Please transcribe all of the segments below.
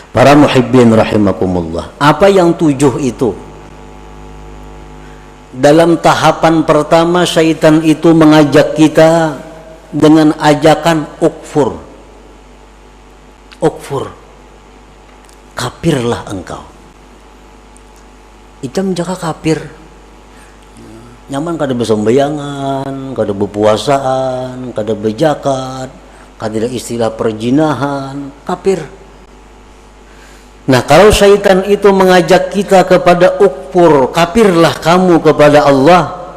Para muhibbin rahimakumullah, apa yang 7 itu? Dalam tahapan pertama syaitan itu mengajak kita dengan ajakan ukfur. Ukfur, kafirlah engkau. Icam jaka kafir. Nyaman kada besembayangan, kada berpuasaan, kada berzakat, kada istilah perjinahan, kafir. Nah, kalau syaitan itu mengajak kita kepada ukfur, kafirlah kamu kepada Allah,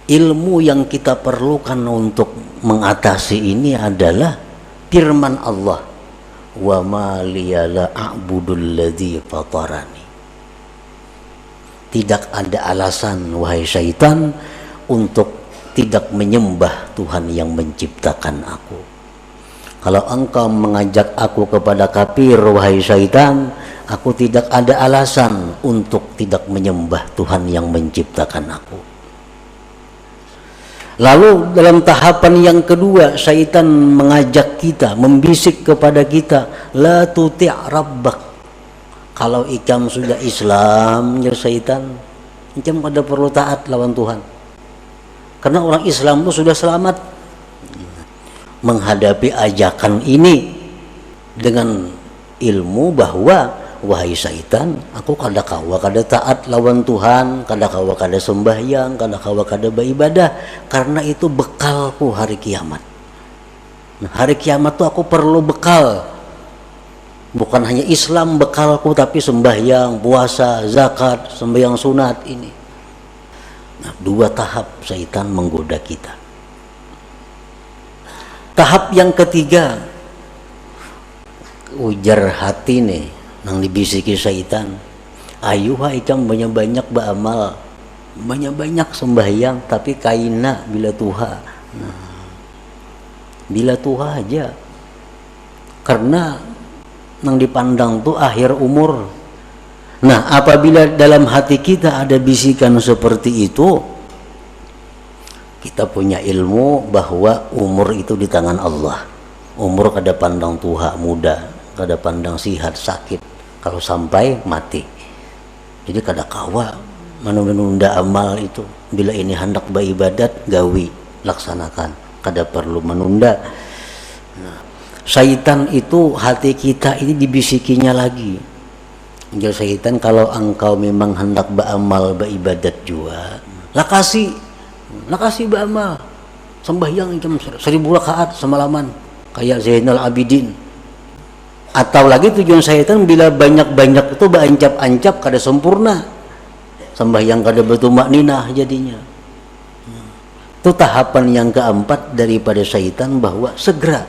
ilmu yang kita perlukan untuk mengatasi ini adalah firman Allah, wa ma liya la a'budul ladzi fatarani. Tidak ada alasan wahai syaitan untuk tidak menyembah Tuhan yang menciptakan aku. Kalau engkau mengajak aku kepada kafir wahai syaitan, aku tidak ada alasan untuk tidak menyembah Tuhan yang menciptakan aku. Lalu dalam tahapan yang kedua, syaitan mengajak kita, membisik kepada kita, la tuti' rabbak. Kalau ikam sudah Islam, ya syaitan, ikam kada perlu taat lawan Tuhan. Karena orang Islam itu sudah selamat. Menghadapi ajakan ini dengan ilmu bahwa wahai syaitan, aku kada kawa kada taat lawan Tuhan, kada kawa kada sembahyang, kada kawa kada beribadah, karena itu bekalku hari kiamat. Nah, hari kiamat tuh aku perlu bekal. Bukan hanya Islam bekalku, tapi sembahyang, puasa, zakat, sembahyang sunat ini. Nah, 2 tahap syaitan menggoda kita. Tahap yang ketiga, ujar hati nih nang dibisiki syaitan, ayuha ikam banyak-banyak beramal, banyak-banyak sembahyang, tapi kaina bila tuha. Nah, bila tuha aja, karena nang dipandang tuh akhir umur. Nah, apabila dalam hati kita ada bisikan seperti itu, kita punya ilmu bahwa umur itu di tangan Allah. Umur kada pandang tua muda, kada pandang sihat sakit, kalau sampai mati. Jadi kada kawa menunda amal itu. Bila ini hendak beribadat, gawi, laksanakan, kada perlu menunda. Nah, syaitan itu hati kita ini dibisikinya lagi. Jadi syaitan, kalau engkau memang hendak beramal beribadat juga, lakasi beramal, sembahyang jam 1000 rakaat semalaman kayak Zainal Abidin. Atau lagi tujuan syaitan, bila banyak-banyak itu berancap-ancap kada sempurna, sembahyang kada bertumak ninah jadinya. Itu tahapan yang keempat daripada syaitan, bahwa segera.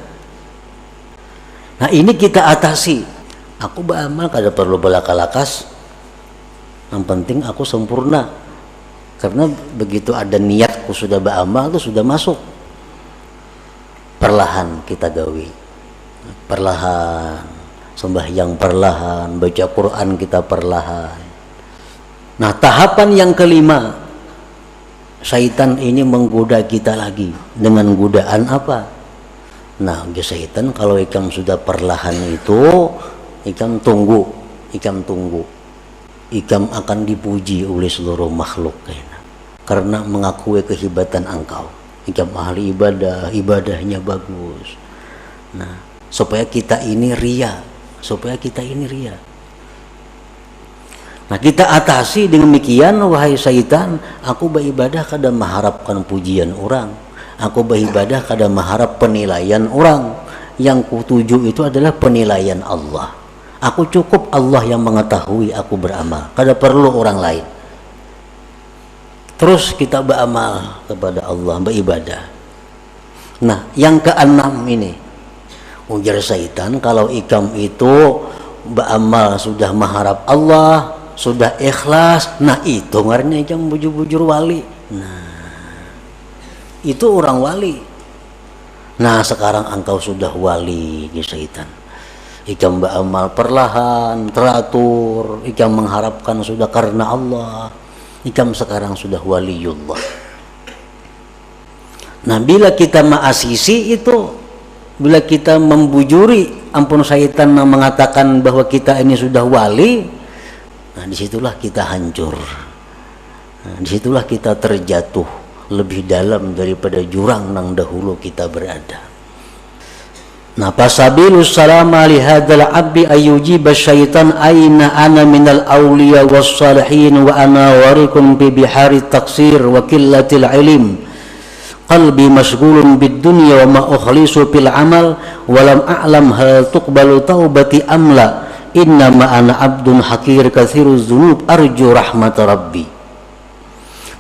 Nah, ini kita atasi. Aku beramal kada perlu belaka-lakas, yang penting aku sempurna. Karena begitu ada niatku sudah beramal, itu sudah masuk. Perlahan kita gawi, perlahan sembahyang, perlahan baca Quran kita perlahan. Nah, tahapan yang kelima, syaitan ini menggoda kita lagi dengan godaan apa? Nah, syaitan kalau ikam sudah perlahan itu, ikam tunggu, ikam akan dipuji oleh seluruh makhluk karena mengakui kehebatan engkau. Ikam ahli ibadah, ibadahnya bagus. Nah, supaya kita ini ria. Nah, kita atasi dengan demikian, wahai syaitan, aku beribadah kada mengharapkan pujian orang, aku beribadah kada mengharap penilaian orang. Yang kutuju itu adalah penilaian Allah. Aku cukup Allah yang mengetahui aku beramal, kada perlu orang lain. Terus kita beramal kepada Allah, beribadah. Nah, yang keenam ini, ujar syaitan, kalau ikam itu beramal sudah mengharap Allah, sudah ikhlas, nah itu ngarannya ikam bujur-bujur wali. Nah, itu orang wali. Nah, sekarang engkau sudah wali, ya syaitan. Ikam beramal perlahan, teratur, ikam mengharapkan sudah karena Allah. Ikam sekarang sudah waliullah. Nah, bila kita ma'asisi itu, bila kita membujuri ampun syaitan yang mengatakan bahwa kita ini sudah wali, nah disitulah kita hancur. Nah, disitulah kita terjatuh lebih dalam daripada jurang yang dahulu kita berada. Nah, fasabilus salama li hadzal abdi ayyujiba syaitan aina ana minal awliya was salihin wa ana warikum bi bihari taksir wa qillatil ilm qalbi mashghulun bid dunya wa ma ukhlisu fil amal wa lam a'lam hal tuqbalu taubati amla inna ma ana abdun hakir katsiruz dzunub arju rahmat rabbi.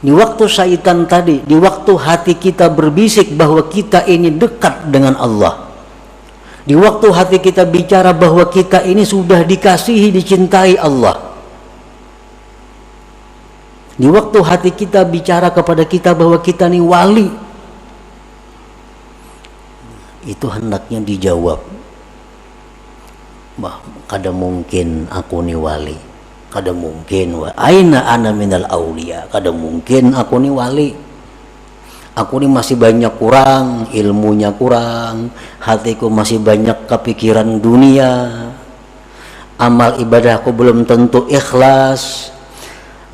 Di waktu syaitan tadi, di waktu hati kita berbisik bahwa kita ini dekat dengan Allah, di waktu hati kita bicara bahwa kita ini sudah dikasihi, dicintai Allah, di waktu hati kita bicara kepada kita bahwa kita ini wali, itu hendaknya dijawab, bah, kada mungkin aku ini wali, kada mungkin aina ana minal aulia, kada mungkin aku ini wali. Aku ini masih banyak kurang, ilmunya kurang, hatiku masih banyak kepikiran dunia, amal ibadahku belum tentu ikhlas,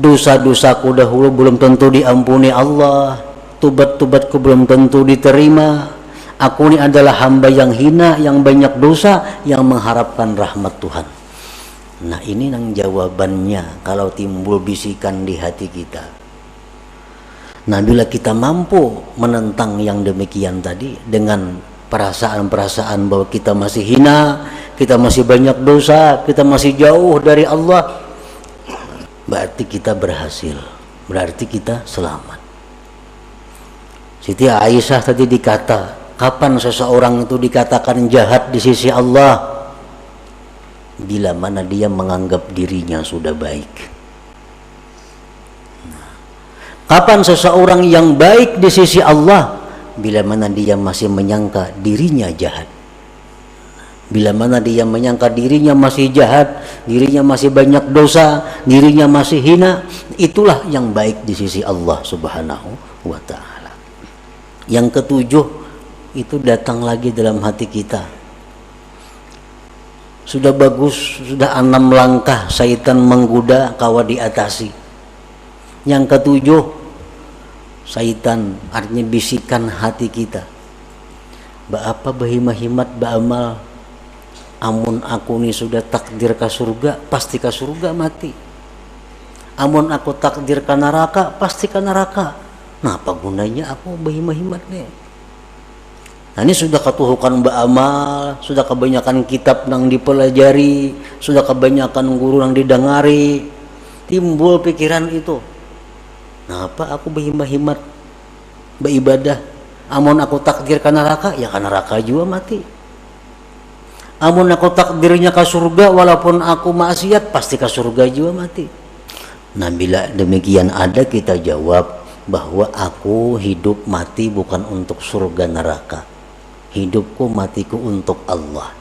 dosa-dosaku dahulu belum tentu diampuni Allah, tubat-tubatku belum tentu diterima. Aku ini adalah hamba yang hina, yang banyak dosa, yang mengharapkan rahmat Tuhan. Nah, ini yang jawabannya kalau timbul bisikan di hati kita. Nah, bila kita mampu menentang yang demikian tadi dengan perasaan-perasaan bahwa kita masih hina, kita masih banyak dosa, kita masih jauh dari Allah, berarti kita berhasil, berarti kita selamat. Siti Aisyah tadi dikata, kapan seseorang itu dikatakan jahat di sisi Allah? Bila mana dia menganggap dirinya sudah baik. Kapan seseorang yang baik di sisi Allah? Bila mana dia masih menyangka dirinya jahat. Bila mana dia menyangka dirinya masih jahat, dirinya masih banyak dosa, dirinya masih hina, itulah yang baik di sisi Allah Subhanahu wa ta'ala. Yang ketujuh, itu datang lagi dalam hati kita. Sudah bagus, sudah 6 langkah syaitan menggoda, kawa diatasi. Yang ketujuh, syaitan artinya bisikan hati kita. Ba apa bahimahimat ba amal, amun aku ni sudah takdir ke surga, pasti ke surga mati. Amun aku takdir ke neraka, pasti ke neraka. Nah, apa gunanya aku bahimahimat nih? Nah, ini sudah ketuhukan ba amal, sudah kebanyakan kitab yang dipelajari, sudah kebanyakan guru yang didengari, timbul pikiran itu. Nah, apa aku berhimat-himat beribadah, amun aku takdir ke neraka, ya ke neraka juga mati. Amun aku takdirnya ke surga, walaupun aku maksiat, pasti ke surga juga mati. Nah, bila demikian ada, kita jawab bahwa aku hidup mati bukan untuk surga neraka, hidupku matiku untuk Allah.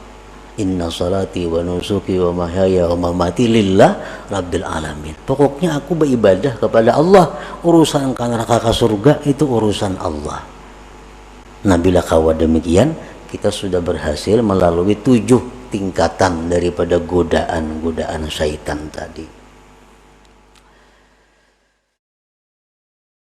Inna salati wa nusuki wa mahyaya wa mamati lillah rabbil alamin. Pokoknya aku beribadah kepada Allah. Urusan ke neraka ke surga itu urusan Allah. Nah, bila kawa demikian, kita sudah berhasil melalui 7 tingkatan daripada godaan-godaan syaitan tadi.